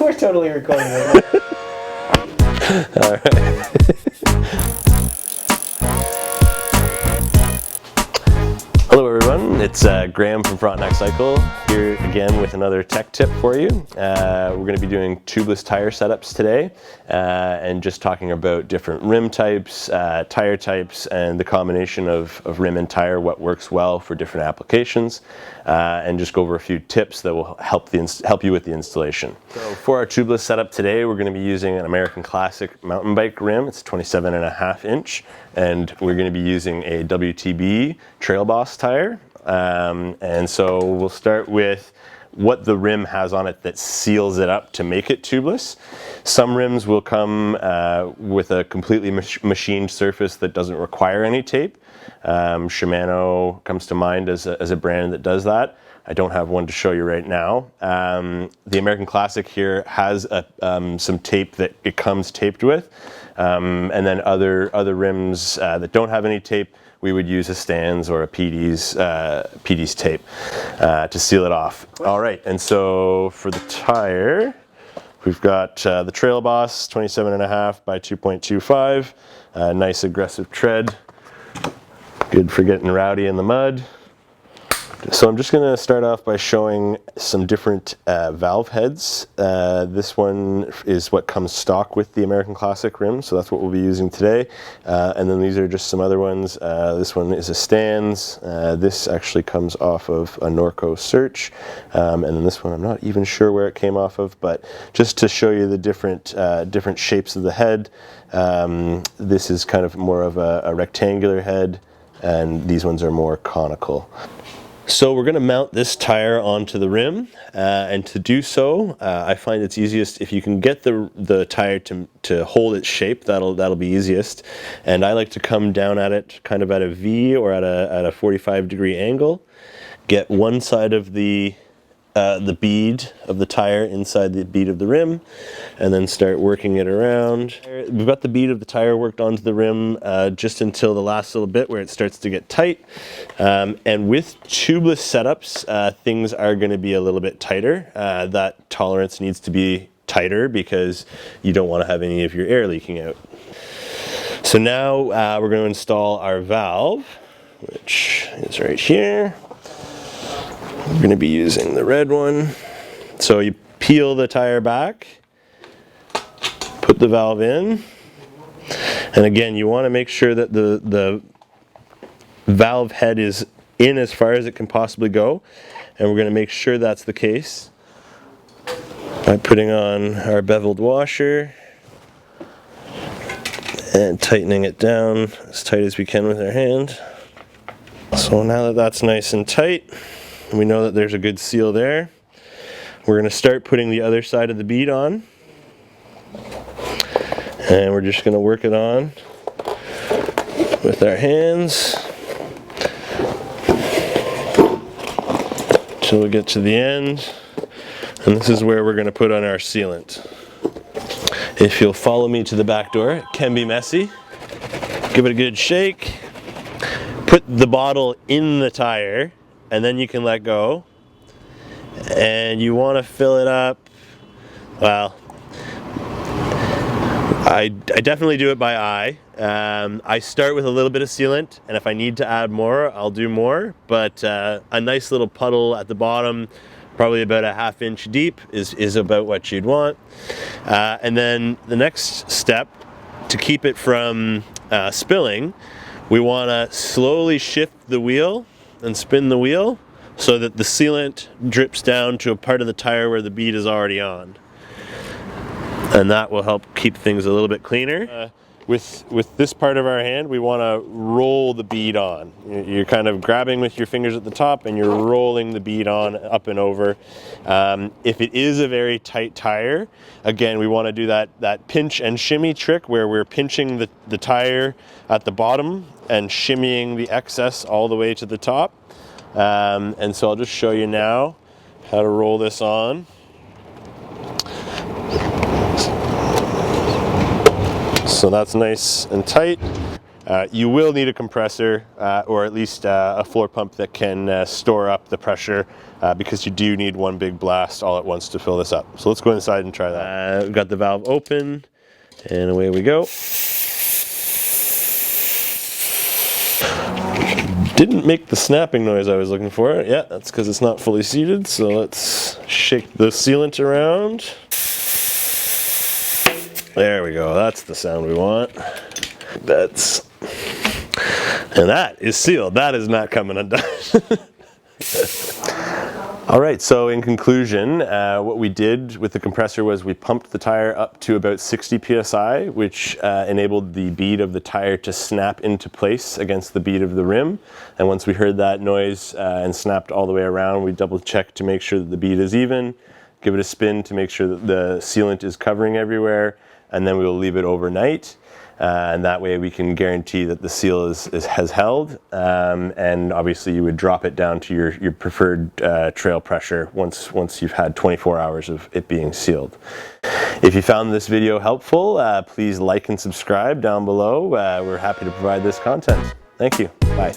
We're totally recording right now. All right. Hello everyone, it's Graeme from Frontenac Cycle here again with another tech tip for you. We're going to be doing tubeless tire setups today and just talking about different rim types, tire types, and the combination of rim and tire, what works well for different applications, and just go over a few tips that will help you with the installation. So for our tubeless setup today, we're going to be using an American Classic mountain bike rim. It's 27.5 inch, and we're going to be using a WTB Trail Boss tire. And so we'll start with what the rim has on it that seals it up to make it tubeless. Some rims will come with a completely machined surface that doesn't require any tape. Shimano comes to mind as a brand that does that. I don't have one to show you right now. The American Classic here has some tape that it comes taped with. And then other rims that don't have any tape, we would use a Stan's or a PD's tape to seal it off. All right, and so for the tire, we've got the Trail Boss 27.5 by 2.25, nice aggressive tread, good for getting rowdy in the mud. So I'm just going to start off by showing some different valve heads. This one is what comes stock with the American Classic rim, so that's what we'll be using today. And then these are just some other ones. This one is a Stan's. This actually comes off of a Norco Search. And then this one I'm not even sure where it came off of, but just to show you the different shapes of the head. This is kind of more of a rectangular head, and these ones are more conical. So we're going to mount this tire onto the rim, and to do so, I find it's easiest if you can get the tire to hold its shape. That'll be easiest. And I like to come down at it kind of at a V or at a 45-degree angle. Get one side of the bead of the tire inside the bead of the rim, and then start working it around. We've got the bead of the tire worked onto the rim just until the last little bit where it starts to get tight. And with tubeless setups, things are going to be a little bit tighter. That tolerance needs to be tighter because you don't want to have any of your air leaking out. So now we're going to install our valve, which is right here. We're going to be using the red one. So you peel the tire back, put the valve in, and again you want to make sure that the valve head is in as far as it can possibly go, and we're going to make sure that's the case by putting on our beveled washer and tightening it down as tight as we can with our hand. So now that that's nice and tight, we know that there's a good seal there. We're going to start putting the other side of the bead on, and we're just going to work it on with our hands until we get to the end, and this is where we're going to put on our sealant. If you'll follow me to the back door, it can be messy. Give it a good shake, put the bottle in the tire, and then you can let go, and you want to fill it up. Well, I definitely do it by eye. I start with a little bit of sealant, and if I need to add more, I'll do more, but a nice little puddle at the bottom, probably about a ½ inch deep, is about what you'd want. And then the next step, to keep it from spilling, we want to slowly shift the wheel and spin the wheel so that the sealant drips down to a part of the tire where the bead is already on. And that will help keep things a little bit cleaner. With this part of our hand, we want to roll the bead on. You're kind of grabbing with your fingers at the top and you're rolling the bead on up and over. If it is a very tight tire, again, we want to do that pinch and shimmy trick where we're pinching the tire at the bottom and shimmying the excess all the way to the top. And so I'll just show you now how to roll this on. So that's nice and tight. You will need a compressor or at least a floor pump that can store up the pressure because you do need one big blast all at once to fill this up. So let's go inside and try that. We've got the valve open and away we go. Didn't make the snapping noise I was looking for. Yeah, that's because it's not fully seated. So let's shake the sealant around. There we go. That's the sound we want. And that is sealed. That is not coming undone. All right, so in conclusion, what we did with the compressor was we pumped the tire up to about 60 psi, which enabled the bead of the tire to snap into place against the bead of the rim. And once we heard that noise and snapped all the way around, we double checked to make sure that the bead is even, give it a spin to make sure that the sealant is covering everywhere, and then we will leave it overnight. And that way we can guarantee that the seal has held, and obviously you would drop it down to your preferred trail pressure once you've had 24 hours of it being sealed. If you found this video helpful, please like and subscribe down below. We're happy to provide this content. Thank you. Bye.